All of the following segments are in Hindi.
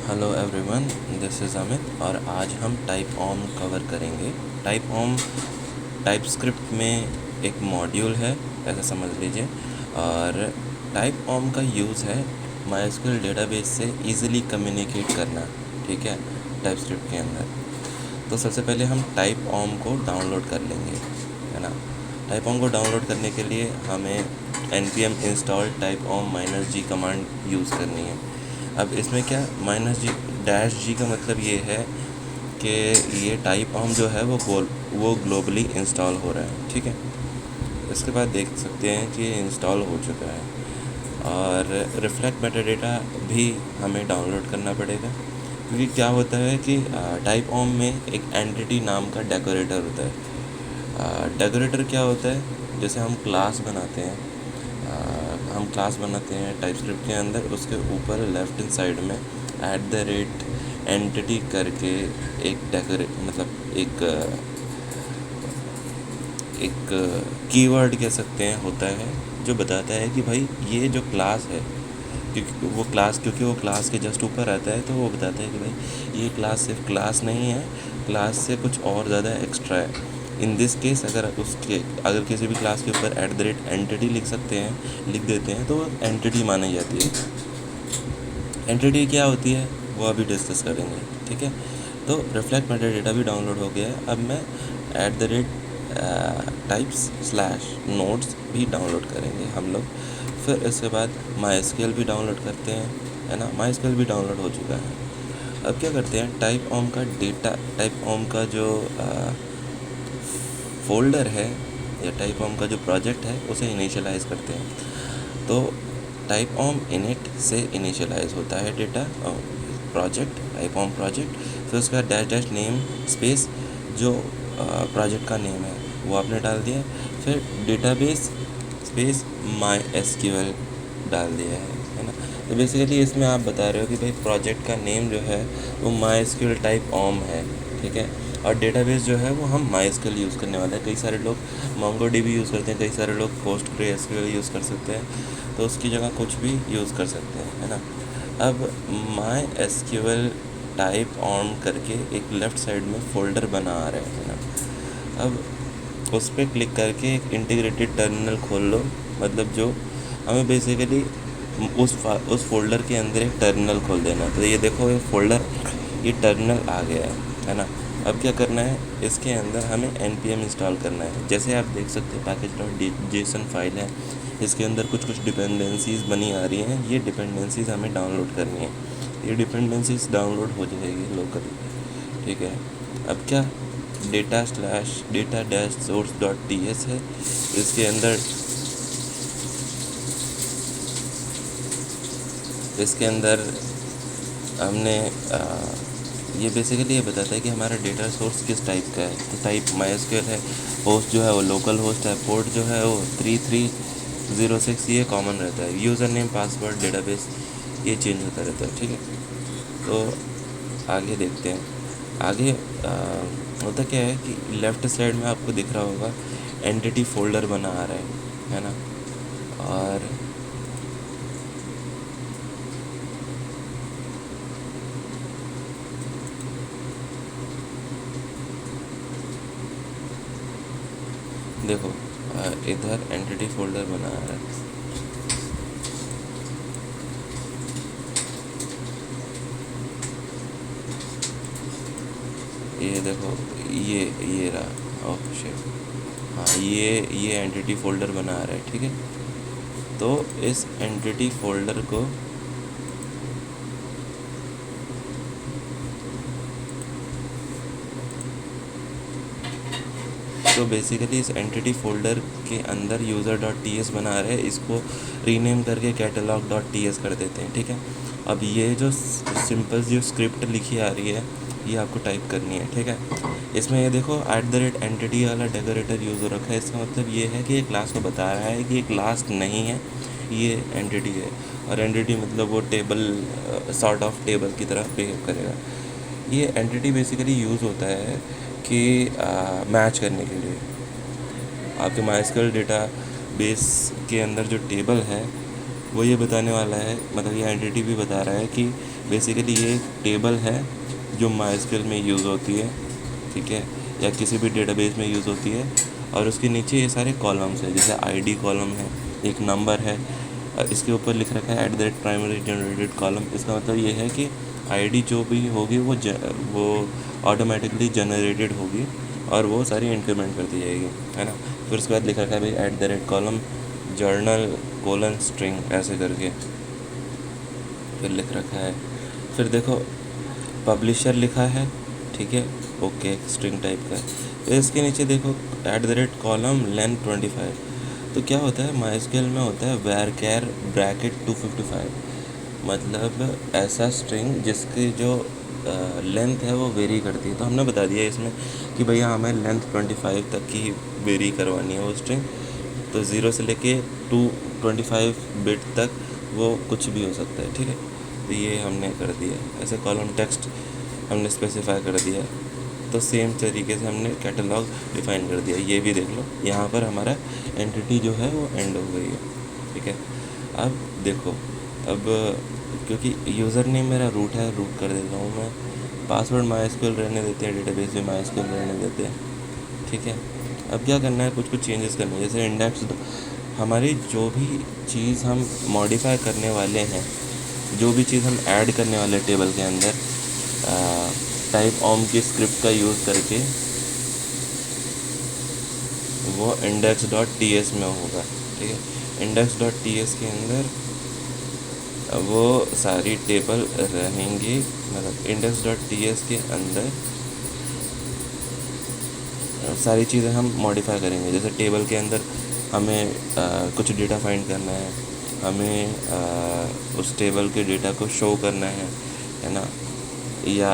Hello everyone, this is Amit और आज हम टाइप ऑम कवर करेंगे। टाइप ऑम टाइपस्क्रिप्ट में एक मॉड्यूल है, ऐसा समझ लीजिए। और टाइप ऑम का यूज़ है माइस्क्यूएल डेटाबेस से इजीली कम्युनिकेट करना, ठीक है, टाइपस्क्रिप्ट के अंदर। तो सबसे पहले हम टाइप ऑम को डाउनलोड कर लेंगे, है ना। टाइप ऑम को डाउनलोड करने के लिए हमें npm इंस्टॉल टाइप ऑम -g कमांड यूज़ करनी है। अब इसमें क्या -g का मतलब ये है कि ये टाइप ऑम जो है वो ग्लोबली इंस्टॉल हो रहा है, ठीक है। इसके बाद देख सकते हैं कि ये इंस्टॉल हो चुका है। और रिफ्लेक्ट मेटाडेटा भी हमें डाउनलोड करना पड़ेगा, क्योंकि क्या होता है कि टाइप ऑम में एक एंटिटी नाम का डेकोरेटर होता है। डेकोरेटर क्या होता है, जैसे हम क्लास बनाते हैं, टाइपस्क्रिप्ट के अंदर, उसके ऊपर लेफ्ट हैंड साइड में @एंटिटी करके एक एक कीवर्ड कह सकते हैं होता है, जो बताता है कि भाई ये जो क्लास है, क्योंकि वो क्लास के जस्ट ऊपर आता है, तो वो बताता है कि भाई ये क्लास सिर्फ क्लास नहीं है, क्लास से कुछ और ज़्यादा एक्स्ट्रा है। इन दिस केस अगर किसी भी क्लास के ऊपर @एंटिटी लिख देते हैं, तो एंटिटी मानी जाती है। एंटिटी क्या होती है वो अभी डिस्कस करेंगे, ठीक है। तो रिफ्लेक्ट मेटाडेटा भी डाउनलोड हो गया है। अब मैं @types/nodes भी डाउनलोड करेंगे हम लोग। फिर इसके बाद MySQL भी डाउनलोड करते हैं, है ना। MySQL भी डाउनलोड हो चुका है। अब क्या करते हैं, टाइप ऑम का जो फोल्डर है या टाइप ऑम का जो प्रोजेक्ट है उसे इनिशियलाइज़ करते हैं। तो टाइप ऑम इनिट से इनिशियलाइज होता है data project, type Om project. फिर उसका डैश नेम स्पेस जो प्रोजेक्ट का नेम है वो आपने डाल दिया। फिर डेटाबेस स्पेस MySQL डाल दिया है ना। तो बेसिकली इसमें आप बता रहे हो कि भाई प्रोजेक्ट का नेम जो है वो MySQL टाइप ऑम है, ठीक है। और डेटाबेस जो है वो हम MySQL यूज़ करने वाले हैं। कई सारे लोग MongoDB यूज़ करते हैं, कई सारे लोग PostgreSQL यूज़ कर सकते हैं, तो उसकी जगह कुछ भी यूज़ कर सकते हैं, है ना। अब MySQL टाइप ऑन करके एक लेफ़्ट साइड में फ़ोल्डर बना आ रहा है ना। अब उस पर क्लिक करके एक इंटीग्रेटेड टर्मिनल खोल लो, मतलब जो हमें बेसिकली उस फोल्डर के अंदर एक टर्मिनल खोल देना। तो ये देखो, ये टर्मिनल आ गया है ना। अब क्या करना है, इसके अंदर हमें npm इंस्टॉल करना है। जैसे आप देख सकते हैं package.json फाइल है, इसके अंदर कुछ डिपेंडेंसीज़ बनी आ रही हैं। ये डिपेंडेंसीज़ हमें डाउनलोड करनी है। ये डिपेंडेंसीज़ डाउनलोड हो जाएगी लोकली, ठीक है। अब क्या, data-source.ts है, इसके अंदर हमने ये बेसिकली ये बताता है कि हमारा डेटा सोर्स किस टाइप का है। तो टाइप MySQL है, होस्ट जो है वो लोकल होस्ट है, पोर्ट जो है वो 3306, ये कॉमन रहता है। यूज़र नेम, पासवर्ड, डेटाबेस ये चेंज होता रहता है, ठीक है। तो आगे देखते हैं। आगे होता क्या है कि लेफ़्ट साइड में आपको दिख रहा होगा एंटिटी फोल्डर बना आ रहा है ना। और देखो, इधर एंटिटी फोल्डर बना आ रहा है। ये देखो, ये रहा, ओह शिट। हाँ, ये एंटिटी फोल्डर बना आ रहा है, ठीक है। तो इस एंटिटी फोल्डर को बेसिकली इस एंटिटी फोल्डर के अंदर user.ts बना रहे हैं, इसको रीनेम करके catalog.ts कर देते हैं, ठीक है। अब ये जो सिंपल जो स्क्रिप्ट लिखी आ रही है, ये आपको टाइप करनी है, ठीक है। इसमें ये देखो @entity वाला डेकोरेटर यूज़ हो रखा है। इसका मतलब ये है कि ये क्लास को बता रहा है कि ये क्लास नहीं है, ये एंटिटी है। और एंटिटी मतलब वो टेबल, सॉर्ट ऑफ टेबल की तरह बिहेव करेगा। ये एंटिटी बेसिकली यूज़ होता है कि मैच करने के लिए आपके MySQL डेटा बेस के अंदर जो टेबल है वो ये बताने वाला है, मतलब ये एंटिटी भी बता रहा है कि बेसिकली ये एक टेबल है जो माइस्क्यूएल में यूज़ होती है, ठीक है, या किसी भी डेटाबेस में यूज़ होती है, और उसके नीचे ये सारे कॉलम्स हैं, जैसे आईडी कॉलम है, एक नंबर है, इसके ऊपर लिख रखा है @प्राइमरी जनरेटेड कॉलम। इसका मतलब ये है कि आईडी जो भी होगी वो ऑटोमेटिकली जनरेटेड होगी और वो सारी इंक्रीमेंट करती जाएगी, है ना। फिर उसके बाद लिख रखा है भाई @कॉलम जर्नल कोलन स्ट्रिंग ऐसे करके फिर लिख रखा है। फिर देखो पब्लिशर लिखा है, ठीक है, ओके, स्ट्रिंग टाइप का है। फिर इसके नीचे देखो @कॉलम लेंथ 25। तो क्या होता है माइस्क्यूएल में होता है varchar ब्रैकेट 255, मतलब ऐसा स्ट्रिंग जिसकी जो लेंथ है वो वेरी करती है। तो हमने बता दिया इसमें कि भैया हमें लेंथ 25 तक की वेरी करवानी है वो स्ट्रिंग, तो 0 से लेके 225 बिट तक वो कुछ भी हो सकता है, ठीक है। तो ये हमने कर दिया, ऐसे कॉलम टेक्स्ट हमने स्पेसिफाई कर दिया। तो सेम तरीके से हमने कैटलॉग डिफ़ाइन कर दिया। ये भी देख लो, यहाँ पर हमारा एंटिटी जो है वो एंड हो गई है, ठीक है। अब देखो, अब क्योंकि यूज़र नेम मेरा रूट है, रूट कर देता हूँ मैं, पासवर्ड माइस्क्यूएल रहने देते हैं, डेटाबेस भी माइस्क्यूएल रहने देते हैं, ठीक है। अब क्या करना है, कुछ कुछ चेंजेस करने हैं, जैसे इंडेक्स हमारी जो भी चीज़ हम मॉडिफाई करने वाले हैं, जो भी चीज़ हम ऐड करने वाले टेबल के अंदर, टाइप ऑम की स्क्रिप्ट का यूज़ करके वो index.ts में होगा, ठीक है। index.ts के अंदर वो सारी टेबल रहेंगी, मतलब index.ts के अंदर सारी चीज़ें हम मॉडिफाई करेंगे। जैसे टेबल के अंदर हमें कुछ डेटा फाइंड करना है, हमें उस टेबल के डेटा को शो करना है ना, या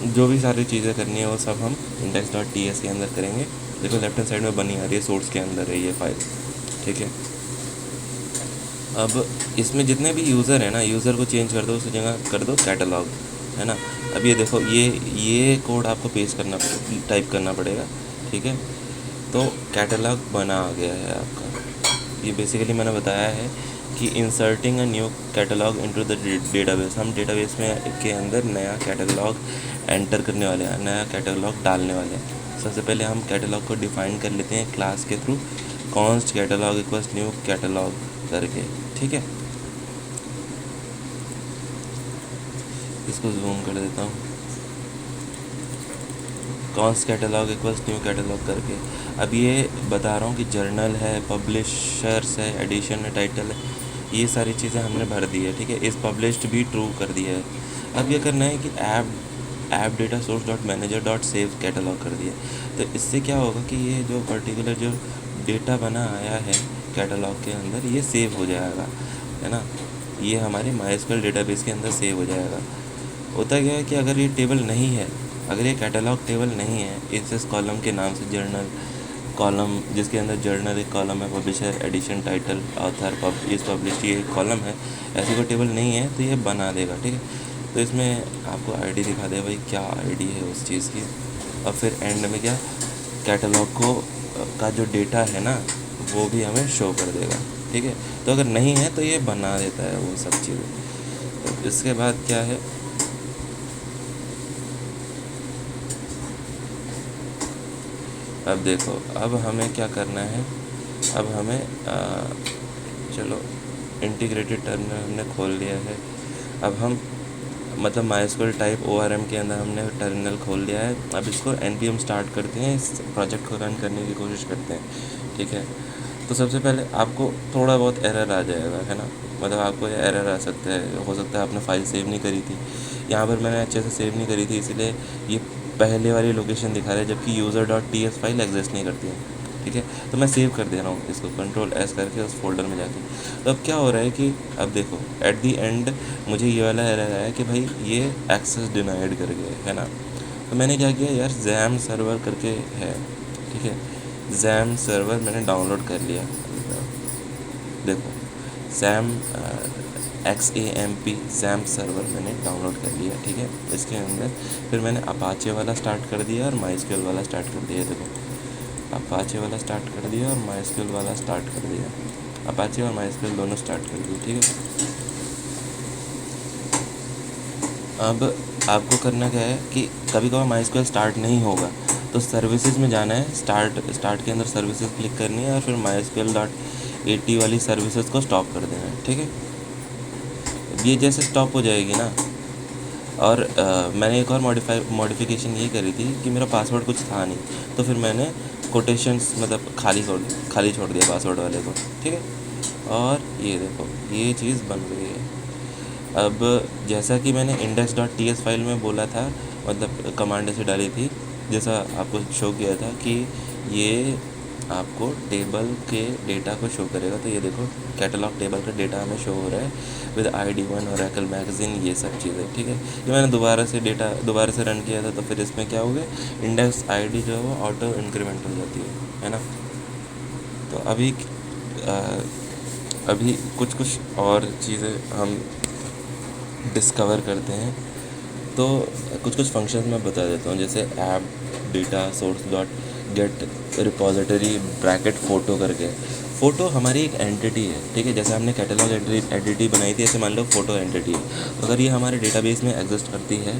जो भी सारी चीज़ें करनी है वो सब हम index.ts के अंदर करेंगे। देखो लेफ्ट हैंड साइड में बनी आ रही है, सोर्स के अंदर है ये फाइल, ठीक है। अब इसमें जितने भी यूज़र हैं ना, यूज़र को चेंज कर दो, उस जगह कर दो कैटलॉग, है ना। अब ये देखो, ये कोड आपको पेस्ट करना, टाइप करना पड़ेगा, ठीक है। तो कैटलॉग बना आ गया है आपका। ये बेसिकली मैंने बताया है कि inserting a new catalogue into the database. हम डेटाबेस में के अंदर नया कैटलॉग एंटर करने वाले हैं, नया कैटलॉग डालने वाले हैं। सबसे पहले हम कैटलॉग को डिफ़ाइन कर लेते हैं क्लास के through, const catalogue equals new catalogue करके, ठीक है। इसको जूम कर देता हूँ, const catalogue equals new catalogue करके। अब ये बता रहा हूँ कि जर्नल है, पब्लिशर्स है, एडिशन है, टाइटल है, ये सारी चीज़ें हमने भर दी है, ठीक है। इस पब्लिश्ड भी ट्रू कर दिया है। अब ये करना है कि app data source dot manager dot save catalogue कर दिया। तो इससे क्या होगा कि ये जो पर्टिकुलर जो डेटा बना आया है कैटलॉग के अंदर, ये सेव हो जाएगा, है ना। ये हमारे माइस्क्यूएल डेटाबेस के अंदर सेव हो जाएगा। होता क्या है कि अगर ये टेबल नहीं है, अगर ये कैटलॉग टेबल नहीं है, इस कॉलम के नाम से जर्नल कॉलम, जिसके अंदर जर्नल एक कॉलम है, publisher, edition, title, author, publish, ये एक कॉलम है, ऐसी कोई टेबल नहीं है तो ये बना देगा, ठीक है। तो इसमें आपको आईडी दिखा दे भाई क्या आईडी है उस चीज़ की, और फिर एंड में क्या कैटलॉग को का जो डेटा है ना वो भी हमें शो कर देगा, ठीक है। तो अगर नहीं है तो ये बना देता है वो सब चीज़ें। तो इसके बाद क्या है, अब देखो, अब हमें क्या करना है, अब हमें चलो इंटीग्रेटेड टर्मिनल हमने खोल लिया है। अब हम मतलब माइस्क्यूएल टाइप ORM के अंदर हमने टर्मिनल खोल लिया है। अब इसको npm स्टार्ट करते हैं, इस प्रोजेक्ट को रन करने की कोशिश करते हैं, ठीक है। तो सबसे पहले आपको थोड़ा बहुत एरर आ जाएगा, है ना, मतलब आपको ये एरर आ सकता है, हो सकता है आपने फ़ाइल सेव नहीं करी थी। यहाँ पर मैंने अच्छे से सेव नहीं करी थी, इसलिए ये पहले वाली लोकेशन दिखा रहा है, जबकि user.ts फाइल एग्जिस्ट नहीं करती है, ठीक है। तो मैं सेव कर दे रहा हूँ इसको Ctrl+S करके उस फोल्डर में जाके। तो अब क्या हो रहा है कि अब देखो एट दी एंड मुझे ये वाला एरर आया कि भाई ये एक्सेस डिनाइड कर गया, है ना। तो मैंने क्या किया यार, XAMPP सर्वर करके है, ठीक है, XAMPP सर्वर मैंने डाउनलोड कर लिया। देखो XAMPP सर्वर मैंने डाउनलोड कर लिया, ठीक है। इसके अंदर फिर मैंने अपाचे वाला स्टार्ट कर दिया और माइस्क्यूएल वाला स्टार्ट कर दिया। देखो अपाचे वाला स्टार्ट कर दिया और माइस्क्यूएल वाला स्टार्ट कर दिया, अपाचे और माइस्क्वेल दोनों स्टार्ट कर दिए, ठीक है। अब आपको करना क्या है कि कभी कभार माइस्क्वेल स्टार्ट नहीं होगा तो सर्विसेज में जाना है, स्टार्ट के अंदर सर्विसेज क्लिक करनी है और फिर mysql.at वाली सर्विसेज को स्टॉप कर देना है, ठीक है। ये जैसे स्टॉप हो जाएगी ना, और मैंने एक और मॉडिफिकेशन ये करी थी कि मेरा पासवर्ड कुछ था नहीं, तो फिर मैंने कोटेशंस मतलब खाली छोड़ दिया पासवर्ड वाले को, ठीक है। और ये देखो ये चीज़ बन गई है। अब जैसा कि मैंने index.ts फाइल में बोला था, मतलब कमांड ऐसे डाली थी, जैसा आपको शो किया था कि ये आपको टेबल के डेटा को शो करेगा, तो ये देखो कैटलॉग टेबल का डेटा हमें शो हो रहा है विद ID1 और Oracle मैगज़ीन, ये सब चीज़ें, ठीक है। ये मैंने दोबारा से रन किया था, तो फिर इसमें क्या हो गया, इंडेक्स ID जो है वो ऑटो इंक्रीमेंट हो जाती है ना। तो अभी कुछ और चीज़ें हम डिस्कवर करते हैं। तो कुछ फंक्शंस मैं बता देता हूँ, जैसे app data source dot gate repository bracket photo करके। फ़ोटो हमारी एक एंटिटी है, ठीक है। जैसे हमने कैटलॉग एंटिटी बनाई थी, ऐसे मान लो फ़ोटो एंटिटी है। अगर ये हमारे डेटाबेस में एग्जिस्ट करती है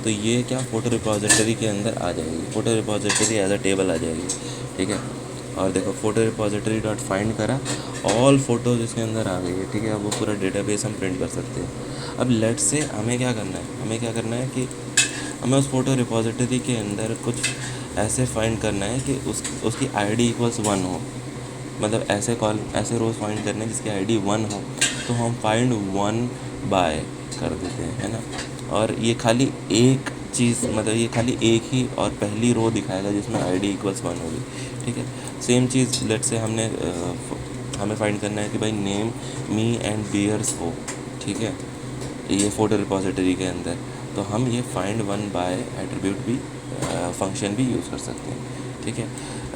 तो ये क्या फ़ोटो रिपोजिटरी के अंदर आ जाएगी, photo repository as a table आ जाएगी, ठीक है। और देखो फोटो रिपोजिटरी डॉट फाइंड करा, ऑल फ़ोटोज़ इसके अंदर आ गई है, ठीक है। अब वो पूरा डेटाबेस हम प्रिंट कर सकते हैं। अब लेट से हमें क्या करना है कि हमें उस फोटो रिपोजिटरी के अंदर कुछ ऐसे फाइंड करना है कि उसकी ID = 1 हो, मतलब ऐसे रोज़ फाइंड करने हैं जिसकी ID 1 हो, तो हम फाइंड 1 बाय कर देते हैं, है ना। और ये खाली एक चीज़, मतलब ये खाली एक ही और पहली रो दिखाएगा जिसमें ID = 1 होगी, ठीक है। सेम चीज़ लेट से हमें फाइंड करना है कि भाई नेम मी एंड बियर्स हो, ठीक है, ये फ़ोटो रिपोजिटरी के अंदर, तो हम ये फाइंड 1 बाय एट्रीब्यूट भी फंक्शन भी यूज़ कर सकते हैं, ठीक है।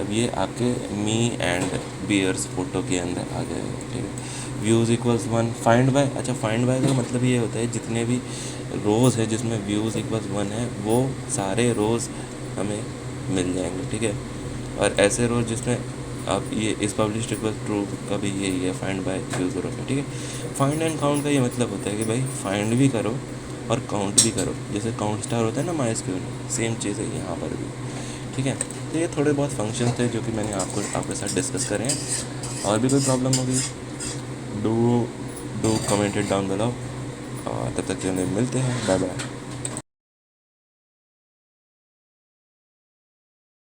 अब ये आपके मी एंड बियर्स फ़ोटो के अंदर आ जाएगा, ठीक है। व्यूज़ = 1 फाइंड बाय, अच्छा फाइंड बाय का मतलब ये होता है जितने भी रोज़ है जिसमें व्यूज़ = 1 है वो सारे रोज़ हमें मिल जाएंगे, ठीक है। और ऐसे रोज़ जिसमें आप ये इस पब्लिश = ट्रू का भी यही है, फाइंड बाय यूज़र ऑफ, ठीक है। फाइंड एंड काउंट का ये मतलब होता है कि भाई फाइंड भी करो और काउंट भी करो, जैसे काउंट स्टार होता है ना MySQL में, सेम चीज़ है यहाँ पर भी, ठीक है। तो ये थोड़े बहुत फंक्शन थे जो कि मैंने आपके साथ डिस्कस करें हैं। और भी कोई प्रॉब्लम होगी do comment it down below, और तब तक के लिए मिलते हैं, बाय बाय।